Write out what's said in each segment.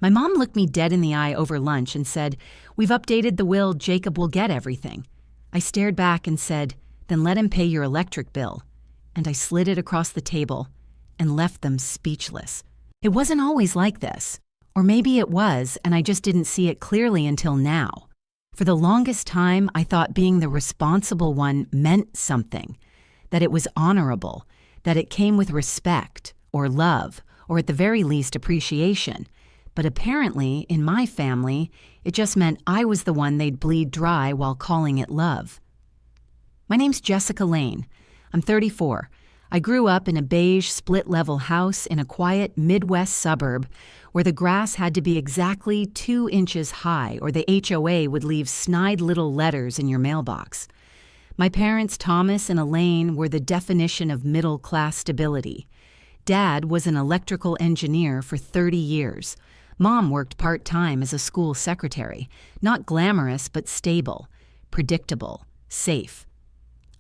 My mom looked me dead in the eye over lunch and said, "We've updated the will, Jacob will get everything." I stared back and said, "Then let him pay your electric bill." And I slid it across the table and left them speechless. It wasn't always like this. Or maybe it was, and I just didn't see it clearly until now. For the longest time, I thought being the responsible one meant something, that it was honorable, that it came with respect, or love, or at the very least appreciation. But apparently, in my family, it just meant I was the one they'd bleed dry while calling it love. My name's Jessica Lane. I'm 34. I grew up in a beige split-level house in a quiet Midwest suburb where the grass had to be exactly 2 inches high or the HOA would leave snide little letters in your mailbox. My parents, Thomas and Elaine, were the definition of middle-class stability. Dad was an electrical engineer for 30 years. Mom worked part-time as a school secretary, not glamorous but stable, predictable, safe.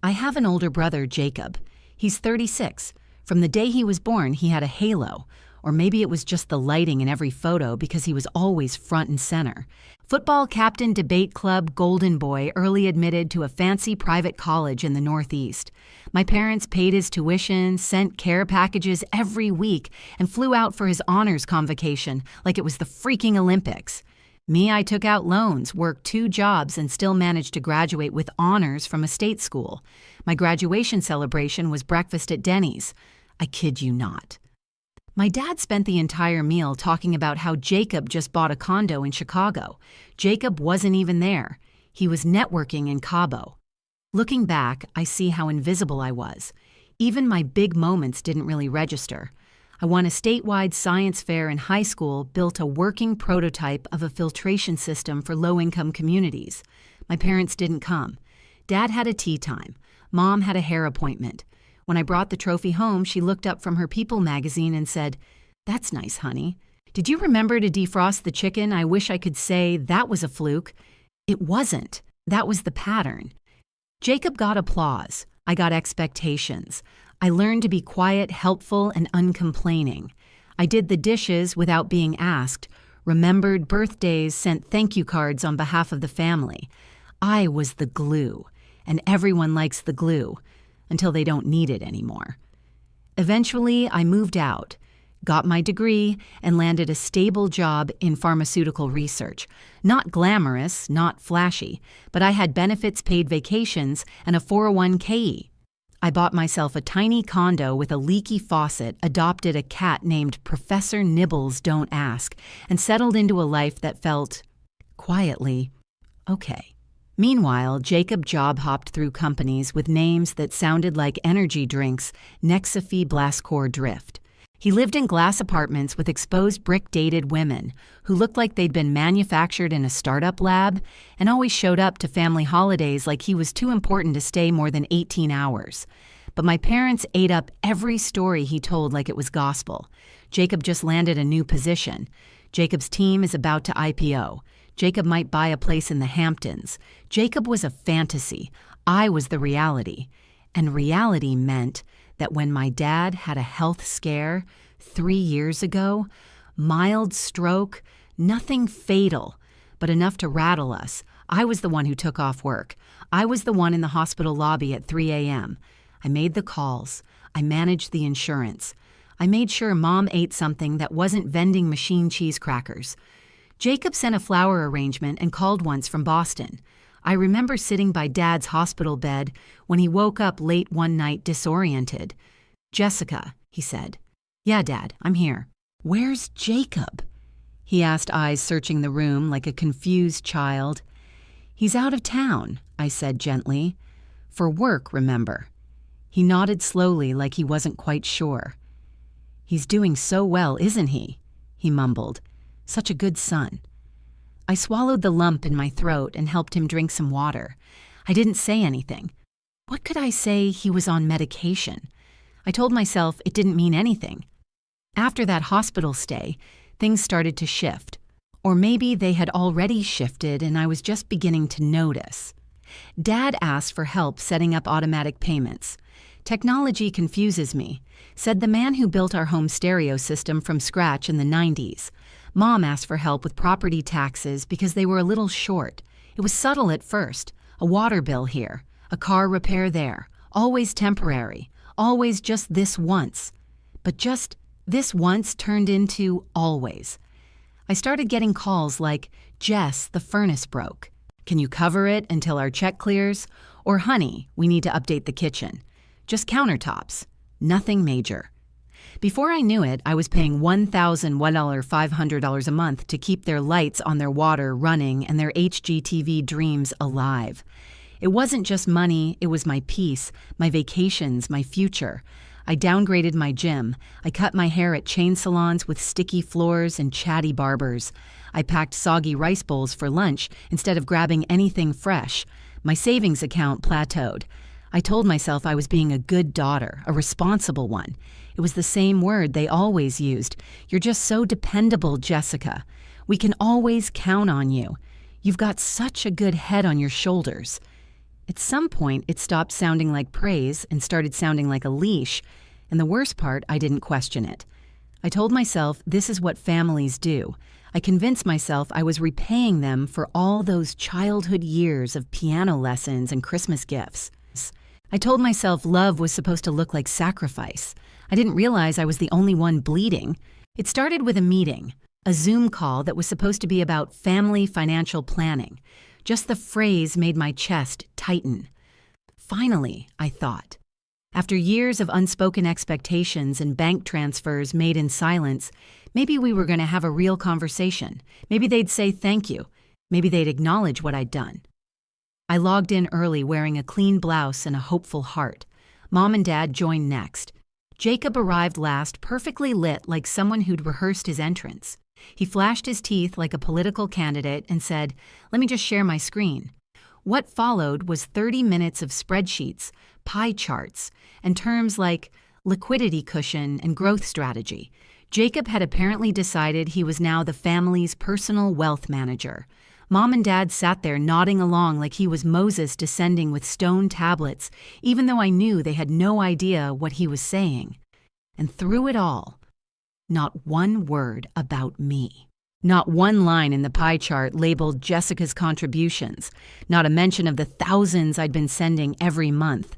I have an older brother, Jacob. He's 36. From the day he was born, he had a halo, or maybe it was just the lighting in every photo because he was always front and center. Football captain, debate club, golden boy, early admitted to a fancy private college in the Northeast. My parents paid his tuition, sent care packages every week, and flew out for his honors convocation like it was the freaking Olympics. Me, I took out loans, worked 2 jobs, and still managed to graduate with honors from a state school. My graduation celebration was breakfast at Denny's. I kid you not. My dad spent the entire meal talking about how Jacob just bought a condo in Chicago. Jacob wasn't even there. He was networking in Cabo. Looking back, I see how invisible I was. Even my big moments didn't really register. I won a statewide science fair in high school, built a working prototype of a filtration system for low-income communities. My parents didn't come. Dad had a tea time. Mom had a hair appointment. When I brought the trophy home, she looked up from her People magazine and said, "That's nice, honey. Did you remember to defrost the chicken? I wish I could say that was a fluke." It wasn't. That was the pattern. Jacob got applause. I got expectations. I learned to be quiet, helpful, and uncomplaining. I did the dishes without being asked, remembered birthdays, sent thank you cards on behalf of the family. I was the glue, and everyone likes the glue until they don't need it anymore. Eventually, I moved out, got my degree, and landed a stable job in pharmaceutical research. Not glamorous, not flashy, but I had benefits, paid vacations, and a 401k. I bought myself a tiny condo with a leaky faucet, adopted a cat named Professor Nibbles Don't Ask, and settled into a life that felt, quietly, okay. Meanwhile, Jacob job-hopped through companies with names that sounded like energy drinks, Nexafi Blascor Drift. He lived in glass apartments with exposed brick-dated women who looked like they'd been manufactured in a startup lab and always showed up to family holidays like he was too important to stay more than 18 hours. But my parents ate up every story he told like it was gospel. Jacob just landed a new position. Jacob's team is about to IPO. Jacob might buy a place in the Hamptons. Jacob was a fantasy. I was the reality. And reality meant that when my dad had a health scare 3 years ago, mild stroke, nothing fatal, but enough to rattle us, I was the one who took off work. I was the one in the hospital lobby at 3 a.m. I made the calls. I managed the insurance. I made sure Mom ate something that wasn't vending machine cheese crackers. Jacob sent a flower arrangement and called once from Boston. I remember sitting by Dad's hospital bed when he woke up late one night disoriented. "Jessica," he said. "Yeah, Dad, I'm here." "Where's Jacob?" he asked, eyes searching the room like a confused child. "He's out of town," I said gently. "For work, remember." He nodded slowly like he wasn't quite sure. "He's doing so well, isn't he?" he mumbled. "Such a good son." I swallowed the lump in my throat and helped him drink some water. I didn't say anything. What could I say? He was on medication. I told myself it didn't mean anything. After that hospital stay, things started to shift. Or maybe they had already shifted and I was just beginning to notice. Dad asked for help setting up automatic payments. "Technology confuses me," said the man who built our home stereo system from scratch in the 90s. Mom asked for help with property taxes because they were a little short. It was subtle at first. A water bill here, a car repair there, always temporary, always just this once. But just this once turned into always. I started getting calls like, "Jess, the furnace broke. Can you cover it until our check clears?" Or, "Honey, we need to update the kitchen." Just countertops. Nothing major. Before I knew it, I was paying $1,500 a month to keep their lights on their water running and their HGTV dreams alive. It wasn't just money, it was my peace, my vacations, my future. I downgraded my gym. I cut my hair at chain salons with sticky floors and chatty barbers. I packed soggy rice bowls for lunch instead of grabbing anything fresh. My savings account plateaued. I told myself I was being a good daughter, a responsible one. It was the same word they always used. "You're just so dependable, Jessica. We can always count on you. You've got such a good head on your shoulders." At some point, it stopped sounding like praise and started sounding like a leash. And the worst part, I didn't question it. I told myself this is what families do. I convinced myself I was repaying them for all those childhood years of piano lessons and Christmas gifts. I told myself love was supposed to look like sacrifice. I didn't realize I was the only one bleeding. It started with a meeting, a Zoom call that was supposed to be about family financial planning. Just the phrase made my chest tighten. Finally, I thought. After years of unspoken expectations and bank transfers made in silence, maybe we were going to have a real conversation. Maybe they'd say thank you. Maybe they'd acknowledge what I'd done. I logged in early wearing a clean blouse and a hopeful heart. Mom and Dad joined next. Jacob arrived last, perfectly lit like someone who'd rehearsed his entrance. He flashed his teeth like a political candidate and said, "Let me just share my screen." What followed was 30 minutes of spreadsheets, pie charts, and terms like liquidity cushion and growth strategy. Jacob had apparently decided he was now the family's personal wealth manager. Mom and Dad sat there nodding along like he was Moses descending with stone tablets, even though I knew they had no idea what he was saying. And through it all, not one word about me. Not one line in the pie chart labeled Jessica's contributions. Not a mention of the thousands I'd been sending every month.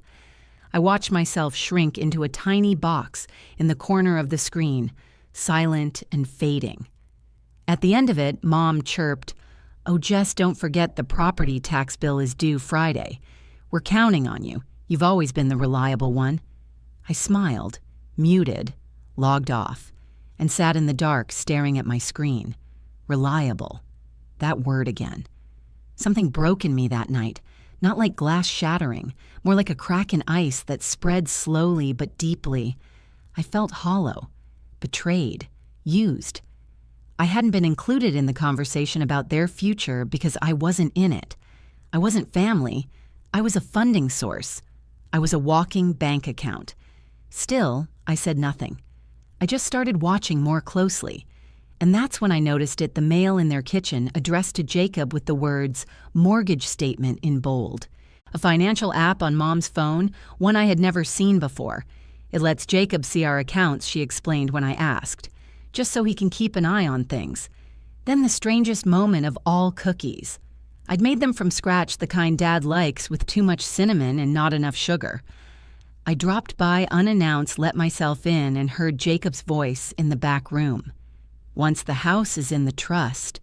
I watched myself shrink into a tiny box in the corner of the screen, silent and fading. At the end of it, Mom chirped, "Oh, Jess, don't forget the property tax bill is due Friday. We're counting on you. You've always been the reliable one." I smiled, muted, logged off, and sat in the dark staring at my screen. Reliable. That word again. Something broke in me that night, not like glass shattering, more like a crack in ice that spread slowly but deeply. I felt hollow, betrayed, used. I hadn't been included in the conversation about their future because I wasn't in it. I wasn't family. I was a funding source. I was a walking bank account. Still, I said nothing. I just started watching more closely. And that's when I noticed the mail in their kitchen addressed to Jacob with the words, "mortgage statement" in bold. A financial app on Mom's phone, one I had never seen before. It lets Jacob see our accounts, she explained when I asked, just so he can keep an eye on things. Then the strangest moment of all cookies. I'd made them from scratch, the kind Dad likes, with too much cinnamon and not enough sugar. I dropped by unannounced, let myself in, and heard Jacob's voice in the back room. "Once the house is in the trust,"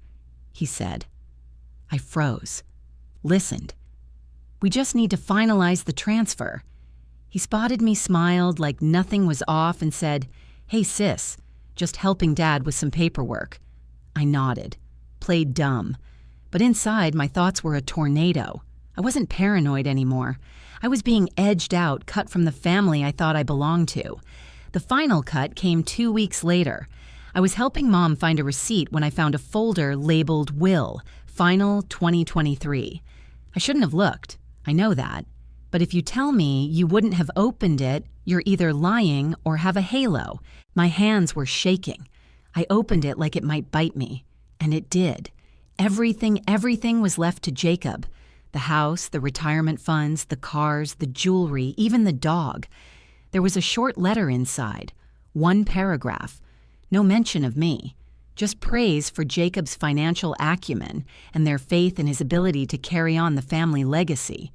he said. I froze, listened. "We just need to finalize the transfer." He spotted me, smiled like nothing was off, and said, "Hey sis, just helping Dad with some paperwork." I nodded, played dumb. But inside, my thoughts were a tornado. I wasn't paranoid anymore. I was being edged out, cut from the family I thought I belonged to. The final cut came 2 weeks later. I was helping Mom find a receipt when I found a folder labeled Will, Final 2023. I shouldn't have looked. I know that. But if you tell me you wouldn't have opened it, you're either lying or have a halo. My hands were shaking. I opened it like it might bite me. And it did. Everything was left to Jacob. The house, the retirement funds, the cars, the jewelry, even the dog. There was a short letter inside. 1 paragraph. No mention of me. just praise for Jacob's financial acumen and their faith in his ability to carry on the family legacy.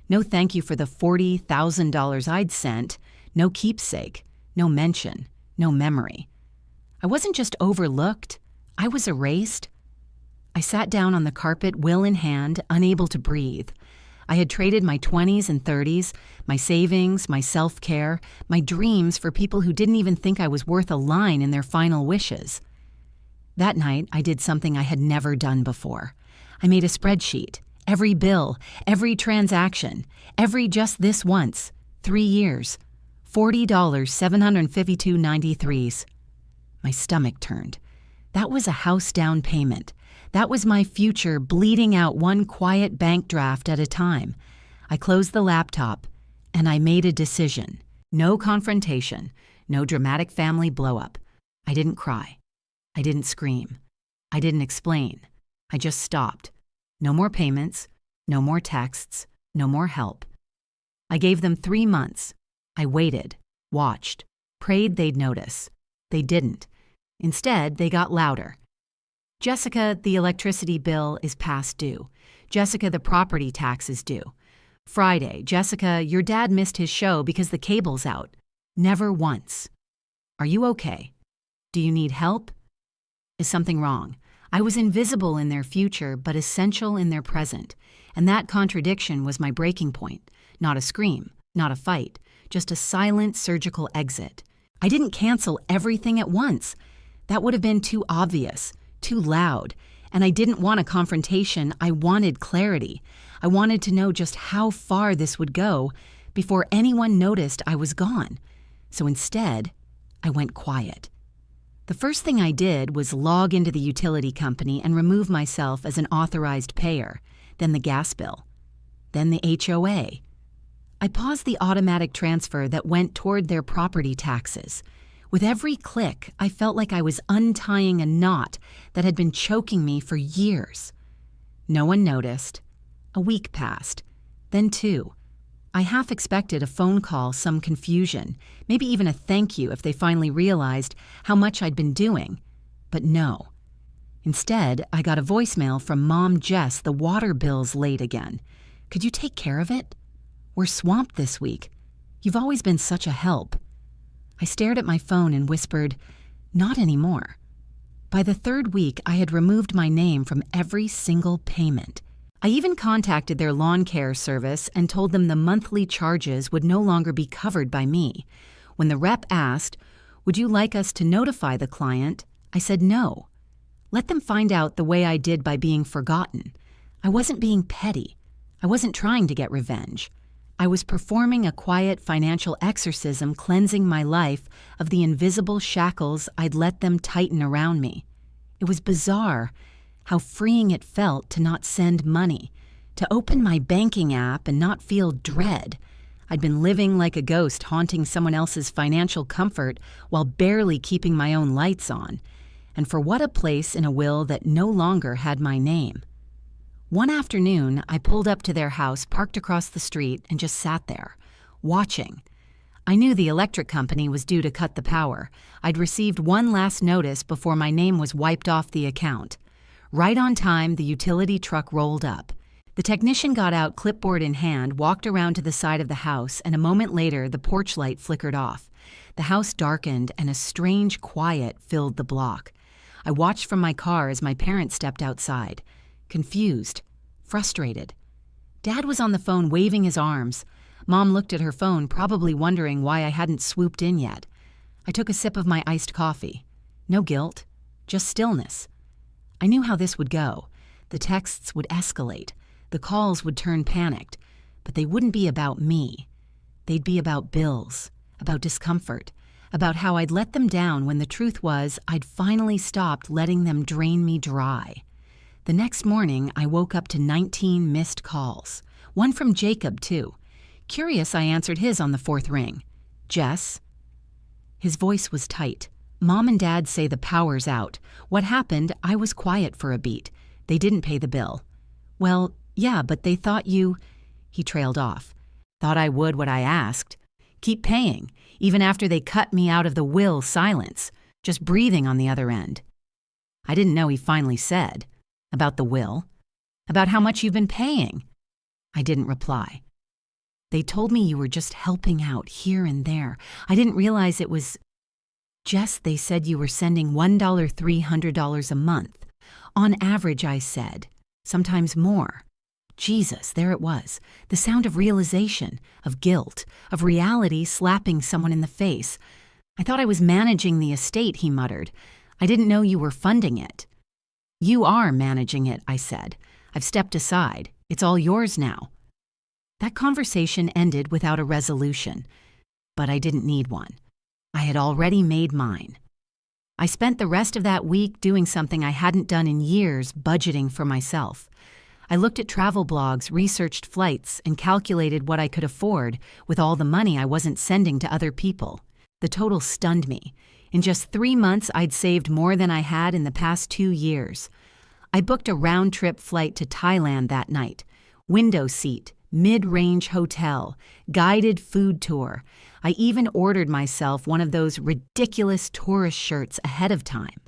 No thank you for the $40,000 I'd sent, no keepsake, no mention, no memory. I wasn't just overlooked, I was erased. I sat down on the carpet, will in hand, unable to breathe. I had traded my 20s and 30s, my savings, my self-care, my dreams for people who didn't even think I was worth a line in their final wishes. That night, I did something I had never done before. I made a spreadsheet. Every bill, every transaction, every just this once, 3 years, $40, $752.93. My stomach turned. That was a house down payment. That was my future bleeding out one quiet bank draft at a time. I closed the laptop, and I made a decision. No confrontation, no dramatic family blow-up. I didn't cry. I didn't scream. I didn't explain. I just stopped. No more payments, no more texts, no more help. I gave them 3 months. I waited, watched, prayed they'd notice. They didn't. Instead, they got louder. Jessica, the electricity bill is past due. Jessica, the property tax is due. Friday, Jessica, your dad missed his show because the cable's out. Never once. Are you okay? Do you need help? Is something wrong? I was invisible in their future, but essential in their present. And that contradiction was my breaking point. Not a scream, not a fight, just a silent surgical exit. I didn't cancel everything at once. That would have been too obvious, too loud, and I didn't want a confrontation. I wanted clarity. I wanted to know just how far this would go before anyone noticed I was gone. So instead, I went quiet. The first thing I did was log into the utility company and remove myself as an authorized payer, then the gas bill, then the HOA. I paused the automatic transfer that went toward their property taxes. With every click, I felt like I was untying a knot that had been choking me for years. No one noticed. A week passed, then 2. I half expected a phone call, some confusion, maybe even a thank you if they finally realized how much I'd been doing. But no. Instead, I got a voicemail from Mom Jess, the water bill's late again. Could you take care of it? We're swamped this week. You've always been such a help. I stared at my phone and whispered, not anymore. By the 3rd week, I had removed my name from every single payment. I even contacted their lawn care service and told them the monthly charges would no longer be covered by me. When the rep asked, would you like us to notify the client? I said no. Let them find out the way I did by being forgotten. I wasn't being petty. I wasn't trying to get revenge. I was performing a quiet financial exorcism, cleansing my life of the invisible shackles I'd let them tighten around me. It was bizarre how freeing it felt to not send money, to open my banking app and not feel dread. I'd been living like a ghost, haunting someone else's financial comfort while barely keeping my own lights on. And for what a place in a will that no longer had my name. One afternoon, I pulled up to their house, parked across the street, and just sat there, watching. I knew the electric company was due to cut the power. I'd received one last notice before my name was wiped off the account. Right on time, the utility truck rolled up. The technician got out, clipboard in hand, walked around to the side of the house, and a moment later, the porch light flickered off. The house darkened, and a strange quiet filled the block. I watched from my car as my parents stepped outside. Confused, frustrated. Dad was on the phone waving his arms. Mom looked at her phone, probably wondering why I hadn't swooped in yet. I took a sip of my iced coffee. No guilt, just stillness. I knew how this would go. The texts would escalate. The calls would turn panicked. But they wouldn't be about me. They'd be about bills, about discomfort, about how I'd let them down when the truth was I'd finally stopped letting them drain me dry. The next morning, I woke up to 19 missed calls. One from Jacob, too. Curious, I answered his on the 4th ring. Jess? His voice was tight. Mom and Dad say the power's out. What happened, I was quiet for a beat. They didn't pay the bill. Well, yeah, but they thought you... He trailed off. Thought I would what I asked. Keep paying, even after they cut me out of the will silence. Just breathing on the other end. I didn't know he finally said. About the will? About how much you've been paying? I didn't reply. They told me you were just helping out here and there. I didn't realize it was... Jess, they said you were sending $300 a month. On average, I said. Sometimes more. Jesus, there it was. The sound of realization, of guilt, of reality slapping someone in the face. I thought I was managing the estate, he muttered. I didn't know you were funding it. You are managing it, I said. I've stepped aside. It's all yours now. That conversation ended without a resolution, but I didn't need one. I had already made mine. I spent the rest of that week doing something I hadn't done in years, budgeting for myself. I looked at travel blogs, researched flights, and calculated what I could afford with all the money I wasn't sending to other people. The total stunned me. In just 3 months, I'd saved more than I had in the past 2 years. I booked a round-trip flight to Thailand that night. Window seat, mid-range hotel, guided food tour. I even ordered myself one of those ridiculous tourist shirts ahead of time.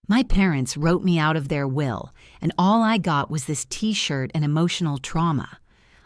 My parents wrote me out of their will, and all I got was this t-shirt and emotional trauma.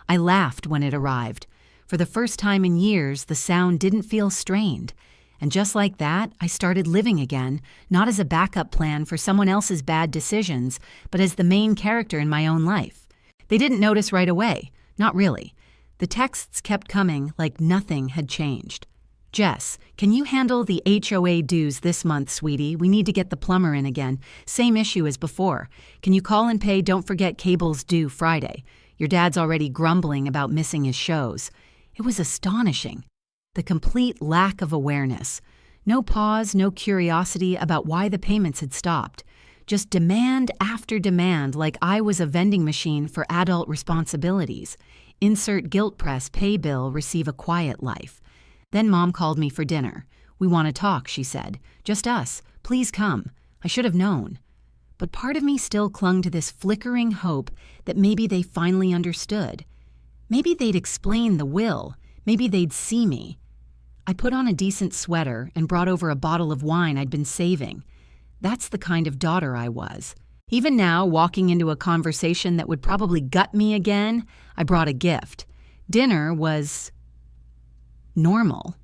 I laughed when it arrived. For the first time in years, the sound didn't feel strained. And just like that, I started living again, not as a backup plan for someone else's bad decisions, but as the main character in my own life. They didn't notice right away. Not really. The texts kept coming like nothing had changed. Jess, can you handle the HOA dues this month, sweetie? We need to get the plumber in again. Same issue as before. Can you call and pay? Don't forget cable's due Friday. Your dad's already grumbling about missing his shows. It was astonishing. The complete lack of awareness. No pause, no curiosity about why the payments had stopped. Just demand after demand like I was a vending machine for adult responsibilities. Insert guilt press, pay bill, receive a quiet life. Then Mom called me for dinner. We want to talk, she said. Just us. Please come. I should have known. But part of me still clung to this flickering hope that maybe they finally understood. Maybe they'd explain the will. Maybe they'd see me. I put on a decent sweater and brought over a bottle of wine I'd been saving. That's the kind of daughter I was. Even now, walking into a conversation that would probably gut me again, I brought a gift. Dinner was normal.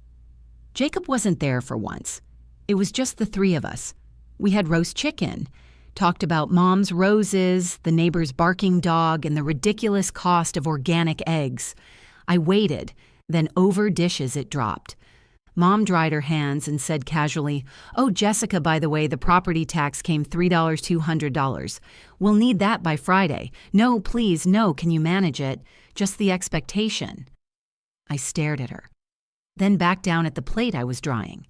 Jacob wasn't there for once. It was just the 3 of us. We had roast chicken, talked about Mom's roses, the neighbor's barking dog, and the ridiculous cost of organic eggs. I waited, then over dishes it dropped. Mom dried her hands and said casually, "Oh, Jessica, by the way, the property tax came $3,200. We'll need that by Friday. No, please, no, can you manage it? Just the expectation." I stared at her, then back down at the plate I was drying.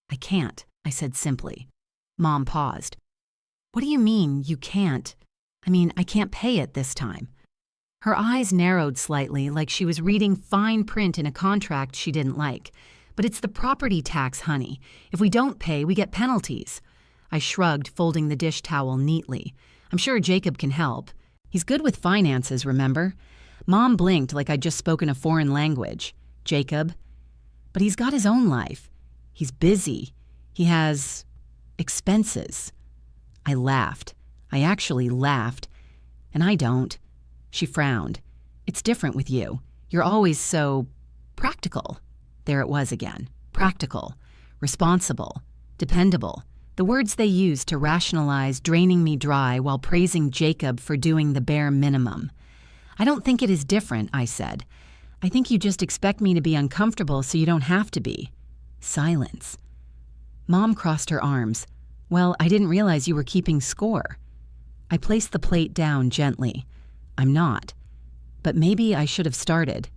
"I can't," I said simply. Mom paused. "What do you mean, you can't? I mean, I can't pay it this time." Her eyes narrowed slightly like she was reading fine print in a contract she didn't like. "But it's the property tax, honey. If we don't pay, we get penalties." I shrugged, folding the dish towel neatly. "I'm sure Jacob can help. He's good with finances, remember?" Mom blinked like I'd just spoken a foreign language. "Jacob? But he's got his own life. He's busy. He has expenses." I laughed. I actually laughed. "And I don't." She frowned. "It's different with you. You're always so practical." There it was again. Practical, responsible, dependable. The words they used to rationalize draining me dry while praising Jacob for doing the bare minimum. "I don't think it is different," I said. "I think you just expect me to be uncomfortable so you don't have to be." Silence. Mom crossed her arms. "Well, I didn't realize you were keeping score." I placed the plate down gently. "I'm not. But maybe I should have started."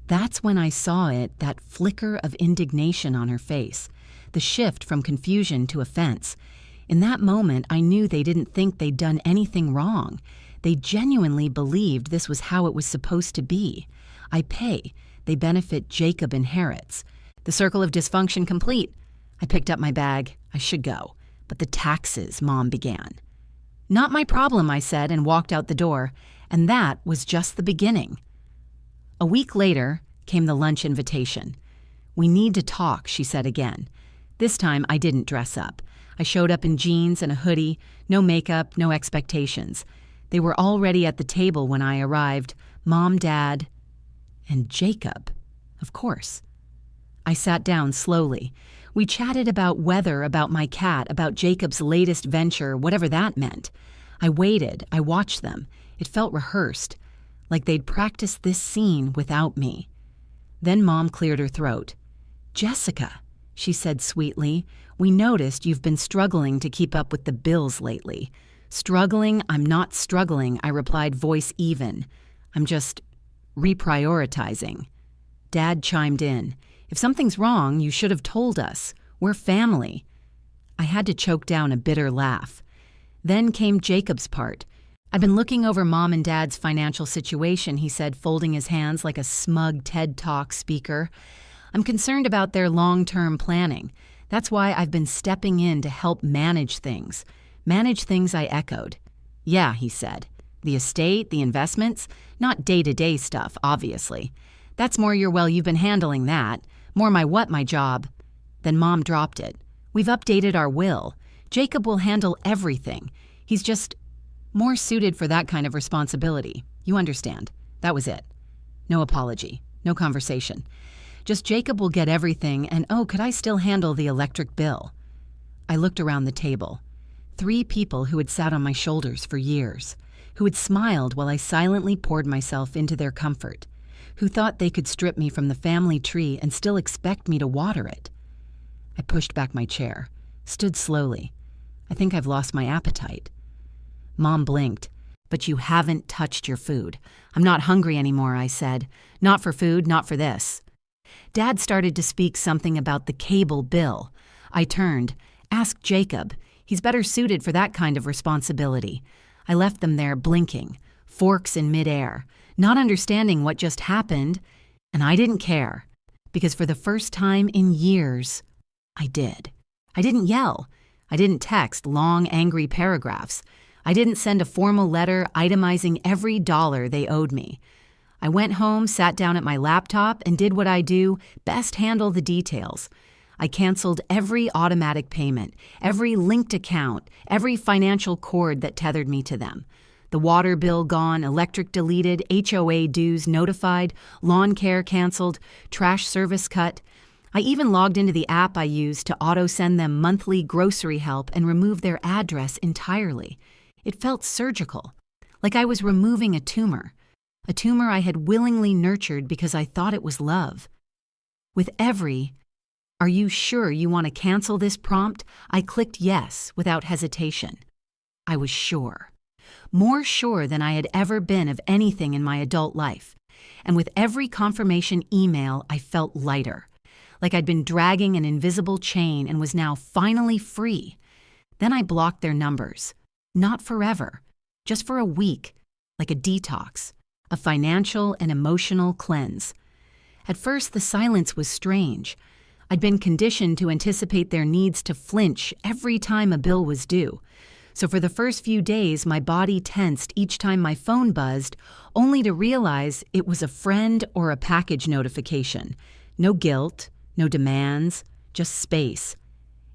That's when I saw it, that flicker of indignation on her face, the shift from confusion to offense. In that moment, I knew they didn't think they'd done anything wrong. They genuinely believed this was how it was supposed to be. I pay. They benefit, Jacob inherits. The circle of dysfunction complete. I picked up my bag. I should go. "But the taxes," Mom began. "Not my problem," I said, and walked out the door. And that was just the beginning. A week later came the lunch invitation. "We need to talk," she said again. This time I didn't dress up. I showed up in jeans and a hoodie, no makeup, no expectations. They were already at the table when I arrived. Mom, Dad, and Jacob, of course. I sat down slowly. We chatted about weather, about my cat, about Jacob's latest venture, whatever that meant. I waited. I watched them. It felt rehearsed, like they'd practiced this scene without me. Then Mom cleared her throat. "Jessica," she said sweetly, "we noticed you've been struggling to keep up with the bills lately." "Struggling? I'm not struggling," I replied, voice even. "I'm just reprioritizing." Dad chimed in. "If something's wrong, you should have told us. We're family." I had to choke down a bitter laugh. Then came Jacob's part. "I've been looking over Mom and Dad's financial situation," he said, folding his hands like a smug TED Talk speaker. "I'm concerned about their long-term planning. That's why I've been stepping in to help manage things." "Manage things," I echoed. "Yeah," he said. "The estate, the investments, not day-to-day stuff, obviously. That's more you've been handling that. More my job." Then Mom dropped it. "We've updated our will. Jacob will handle everything. He's just more suited for that kind of responsibility. You understand." That was it. No apology, no conversation. Just Jacob will get everything, and oh, could I still handle the electric bill? I looked around the table. 3 people who had sat on my shoulders for years, who had smiled while I silently poured myself into their comfort, who thought they could strip me from the family tree and still expect me to water it. I pushed back my chair, stood slowly. I think I've lost my appetite. Mom blinked. "But you haven't touched your food." "I'm not hungry anymore," I said. "Not for food, not for this." Dad started to speak something about the cable bill. I turned. "Ask Jacob. He's better suited for that kind of responsibility." I left them there blinking, forks in midair, not understanding what just happened, and I didn't care, because for the first time in years, I did. I didn't yell. I didn't text long, angry paragraphs. I didn't send a formal letter itemizing every dollar they owed me. I went home, sat down at my laptop, and did what I do, best handle the details. I canceled every automatic payment, every linked account, every financial cord that tethered me to them. The water bill gone, electric deleted, HOA dues notified, lawn care canceled, trash service cut. I even logged into the app I use to auto-send them monthly grocery help and remove their address entirely. It felt surgical, like I was removing a tumor I had willingly nurtured because I thought it was love. With every "Are you sure you want to cancel this?" prompt, I clicked yes without hesitation. I was sure. More sure than I had ever been of anything in my adult life. And with every confirmation email, I felt lighter, like I'd been dragging an invisible chain and was now finally free. Then I blocked their numbers. Not forever, just for a week, like a detox, a financial and emotional cleanse. At first, the silence was strange. I'd been conditioned to anticipate their needs to flinch every time a bill was due. So for the first few days, my body tensed each time my phone buzzed, only to realize it was a friend or a package notification. No guilt, no demands, just space.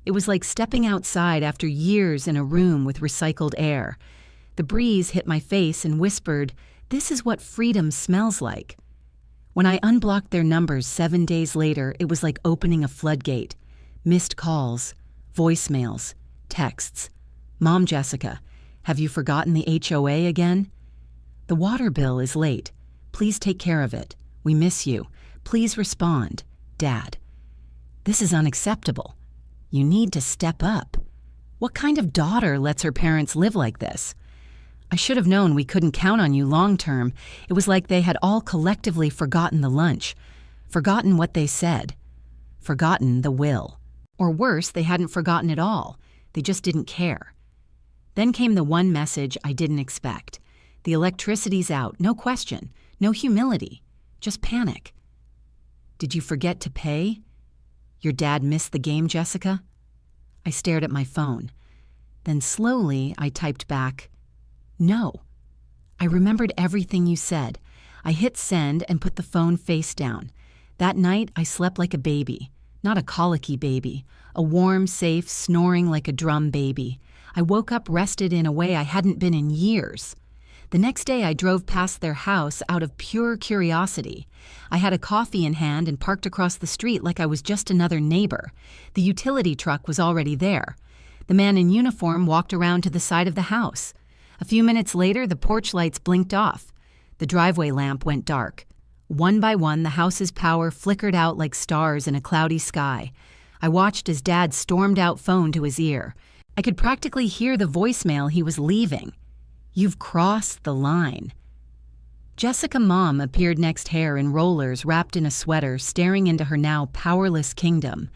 It was like stepping outside after years in a room with recycled air. The breeze hit my face and whispered, "This is what freedom smells like." When I unblocked their numbers 7 days later, it was like opening a floodgate. Missed calls, voicemails, texts. "Mom, Jessica, have you forgotten the HOA again? The water bill is late. Please take care of it. We miss you. Please respond. Dad." This is unacceptable. You need to step up. What kind of daughter lets her parents live like this? I should have known we couldn't count on you long term. It was like they had all collectively forgotten the lunch, forgotten what they said, forgotten the will. Or worse, they hadn't forgotten at all. They just didn't care. Then came the one message I didn't expect. The electricity's out, no question, no humility, just panic. "Did you forget to pay? Your dad missed the game, Jessica?" I stared at my phone. Then slowly I typed back, "No." I remembered everything you said. I hit send and put the phone face down. That night I slept like a baby. Not a colicky baby, a warm, safe, snoring like a drum baby. I woke up rested in a way I hadn't been in years. The next day I drove past their house out of pure curiosity. I had a coffee in hand and parked across the street like I was just another neighbor. The utility truck was already there. The man in uniform walked around to the side of the house. A few minutes later, the porch lights blinked off. The driveway lamp went dark. One by one, the house's power flickered out like stars in a cloudy sky. I watched as Dad stormed out, phone to his ear. I could practically hear the voicemail he was leaving. "You've crossed the line." Jessica Mom appeared next, hair in rollers, wrapped in a sweater, staring into her now powerless kingdom.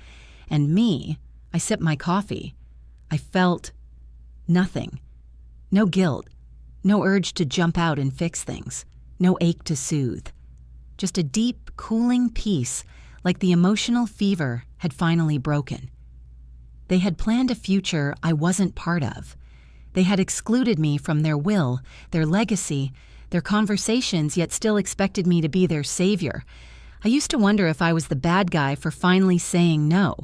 And me, I sipped my coffee. I felt nothing. No guilt, no urge to jump out and fix things, no ache to soothe. Just a deep, cooling peace, like the emotional fever had finally broken. They had planned a future I wasn't part of. They had excluded me from their will, their legacy, their conversations, yet still expected me to be their savior. I used to wonder if I was the bad guy for finally saying no.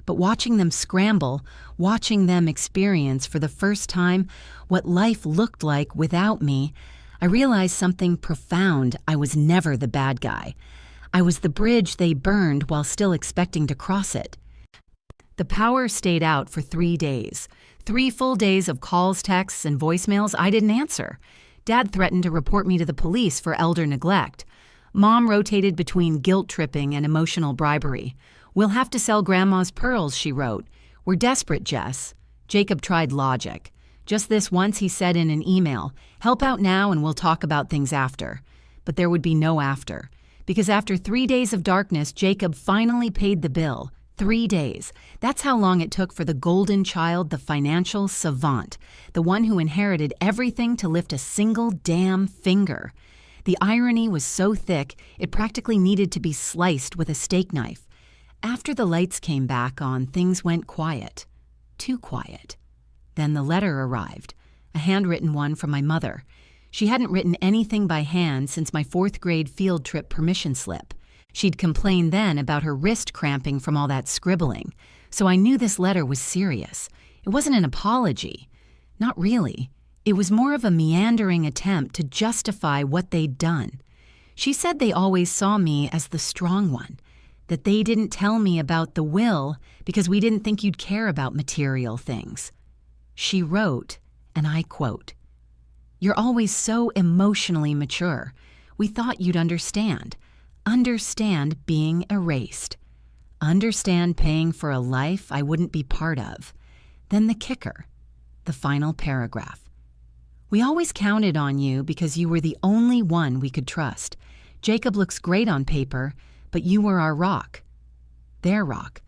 But watching them scramble, watching them experience for the first time what life looked like without me, I realized something profound. I was never the bad guy. I was the bridge they burned while still expecting to cross it. The power stayed out for 3 days. 3 full days of calls, texts, and voicemails I didn't answer. Dad threatened to report me to the police for elder neglect. Mom rotated between guilt-tripping and emotional bribery. "We'll have to sell Grandma's pearls," she wrote. "We're desperate, Jess." Jacob tried logic. Just this once he said in an email, "Help out now and we'll talk about things after." But there would be no after. Because after 3 days of darkness, Jacob finally paid the bill. 3 days. That's how long it took for the golden child, the financial savant, the one who inherited everything, to lift a single damn finger. The irony was so thick, it practically needed to be sliced with a steak knife. After the lights came back on, things went quiet. Too quiet. Then the letter arrived, a handwritten one from my mother. She hadn't written anything by hand since my 4th grade field trip permission slip. She'd complained then about her wrist cramping from all that scribbling, so I knew this letter was serious. It wasn't an apology. Not really. It was more of a meandering attempt to justify what they'd done. She said they always saw me as the strong one, that they didn't tell me about the will because we didn't think you'd care about material things. She wrote, and I quote, "You're always so emotionally mature. We thought you'd understand. Understand being erased. Understand paying for a life I wouldn't be part of." Then the kicker, the final paragraph. "We always counted on you because you were the only one we could trust. Jacob looks great on paper, but you were our rock." Their rock.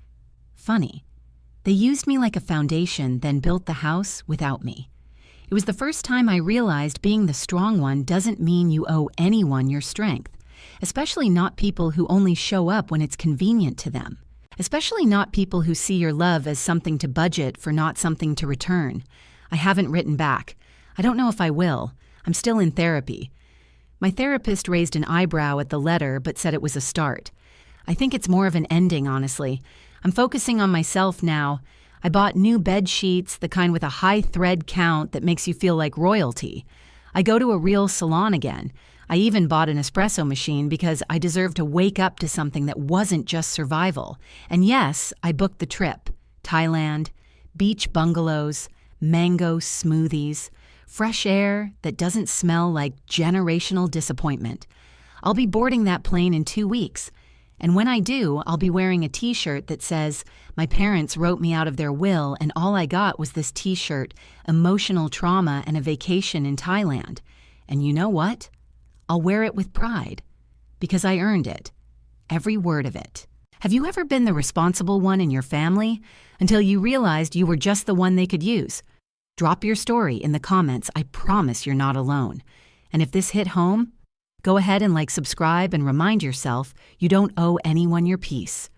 Funny. They used me like a foundation, then built the house without me. It was the first time I realized being the strong one doesn't mean you owe anyone your strength. Especially not people who only show up when it's convenient to them. Especially not people who see your love as something to budget for, not something to return. I haven't written back. I don't know if I will. I'm still in therapy. My therapist raised an eyebrow at the letter but said it was a start. I think it's more of an ending, honestly. I'm focusing on myself now. I bought new bed sheets, the kind with a high thread count that makes you feel like royalty. I go to a real salon again. I even bought an espresso machine because I deserve to wake up to something that wasn't just survival. And yes, I booked the trip. Thailand, beach bungalows, mango smoothies, fresh air that doesn't smell like generational disappointment. I'll be boarding that plane in 2 weeks. And when I do, I'll be wearing a t-shirt that says, "My parents wrote me out of their will and all I got was this t-shirt, emotional trauma and a vacation in Thailand." And you know what? I'll wear it with pride, because I earned it. Every word of it. Have you ever been the responsible one in your family until you realized you were just the one they could use? Drop your story in the comments. I promise you're not alone. And if this hit home, go ahead and subscribe and remind yourself you don't owe anyone your peace.